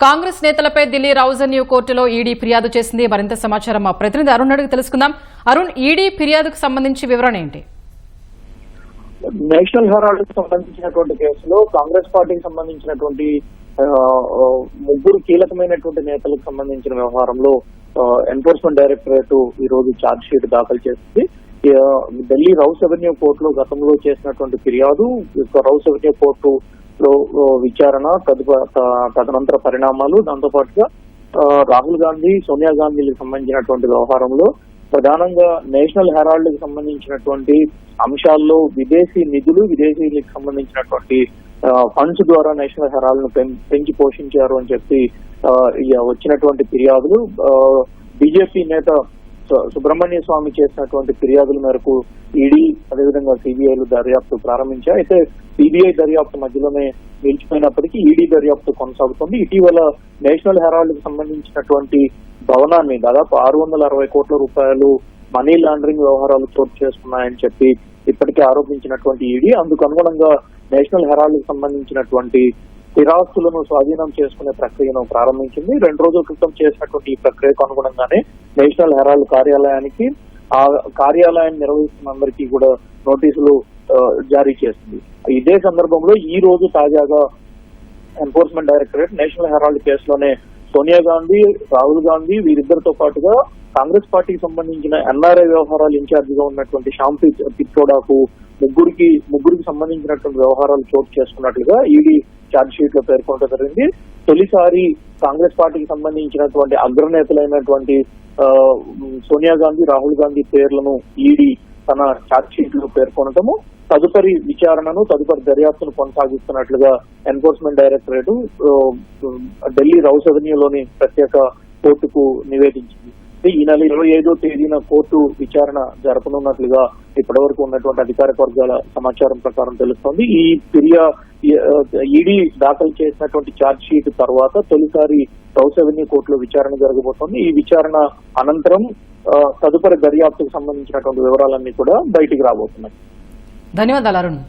కాంగ్రెస్ నేతలపై ఢిల్లీ రౌజన్యూ కోర్టులో ఈడీ ఫిర్యాదు చేసింది. మరింత సమాచారం మా ప్రతినిధి అరుణ్ అడిగి తెలుసుకుందాం. అరుణ్, ఈడీ ఫిర్యాదుకు సంబంధించి వివరణ ఏంటి? నేషనల్ హెరాల్డ్ కు సంబంధించినటువంటి కేసులో కాంగ్రెస్ పార్టీకి సంబంధించినటువంటి ముగ్గురు కీలకమైనటువంటి నేతలకు సంబంధించిన వ్యవహారంలో ఎన్ఫోర్స్మెంట్ డైరెక్టరేట్ ఈ రోజు ఛార్జ్ షీట్ దాఖలు చేసింది. ఢిల్లీ రౌస్ అవెన్యూ కోర్టులో గతంలో చేసినటువంటి ఫిర్యాదు, రౌస్ అవెన్యూ కోర్టు లో విచారణ, తదనంతర పరిణామాలు, దాంతో పాటుగా రాహుల్ గాంధీ, సోనియా గాంధీలకు సంబంధించినటువంటి వ్యవహారంలో ప్రధానంగా నేషనల్ హెరాల్డ్ కి సంబంధించినటువంటి అంశాల్లో విదేశీ నిధులు, విదేశీలకు సంబంధించినటువంటి ఫండ్స్ ద్వారా నేషనల్ హెరాల్డ్ ను పెంచి పోషించారు అని చెప్పి వచ్చినటువంటి ఫిర్యాదులు, బీజేపీ నేత సుబ్రహ్మణ్య స్వామి చేసినటువంటి ఫిర్యాదుల మేరకు ఈడీ అదేవిధంగా సిబిఐలు దర్యాప్తు ప్రారంభించాయి. అయితే సిబిఐ దర్యాప్తు మధ్యలోనే నిలిచిపోయినప్పటికీ ఈడీ దర్యాప్తు కొనసాగుతుంది. ఇటీవల నేషనల్ హెరాల్డ్ కి సంబంధించినటువంటి భవనాన్ని దాదాపు 660 కోట్ల రూపాయలు మనీ లాండరింగ్ వ్యవహారాలు చోటు చేసుకున్నాయని చెప్పి ఇప్పటికే ఆరోపించినటువంటి ఈడీ అందుకు అనుగుణంగా నేషనల్ హెరాల్డ్ కి సంబంధించినటువంటి స్థిరాస్తులను స్వాధీనం చేసుకునే ప్రక్రియను ప్రారంభించింది. 2 రోజుల క్రితం చేసినటువంటి ఈ ప్రక్రియకు అనుగుణంగానే నేషనల్ హెరాల్డ్ కార్యాలయానికి, ఆ కార్యాలయాన్ని నిర్వహిస్తున్న అందరికీ కూడా నోటీసులు జారీ చేసింది. ఇదే సందర్భంలో ఈ రోజు తాజాగా ఎన్ఫోర్స్మెంట్ డైరెక్టరేట్ నేషనల్ హెరాల్డ్ కేసులోనే సోనియా గాంధీ, రాహుల్ గాంధీ వీరిద్దరితో పాటుగా కాంగ్రెస్ పార్టీకి సంబంధించిన ఎన్ఆర్ఐ వ్యవహారాలు ఇన్ఛార్జ్ గా ఉన్నటువంటి శ్యామ్ పిత్రోడాకు ముగ్గురికి సంబంధించినటువంటి వ్యవహారాలు చోటు చేసుకున్నట్లుగా ఈడీ ఛార్జ్ షీట్ లో పేర్కొనడం జరిగింది. తొలిసారి కాంగ్రెస్ పార్టీకి సంబంధించినటువంటి అగ్రనేతలైనటువంటి సోనియా గాంధీ, రాహుల్ గాంధీ పేర్లను ఈడీ తన ఛార్జ్ షీట్ లో పేర్కొనటము, తదుపరి విచారణను, తదుపరి దర్యాప్తును కొనసాగిస్తున్నట్లుగా ఎన్ఫోర్స్మెంట్ డైరెక్టరేట్ ఢిల్లీ రౌస్ అవెన్యూలోని ప్రత్యేక కోర్టుకు నివేదించింది. ఈ నెల 25వ తేదీన కోర్టు విచారణ జరపనున్నట్లుగా ఇప్పటివరకు ఉన్నటువంటి అధికారిక వర్గాల సమాచారం ప్రకారం తెలుస్తోంది. ఈ ఈడీ దాఖలు చేసినటువంటి ఛార్జ్ షీట్ తర్వాత తొలిసారి రౌస్ అవెన్యూ కోర్టులో విచారణ జరగబోతోంది. ఈ విచారణ అనంతరం తదుపరి దర్యాప్తుకు సంబంధించినటువంటి వివరాలన్నీ కూడా బయటికి రాబోతున్నాయి. ధన్యవాదాలు అరుణ్.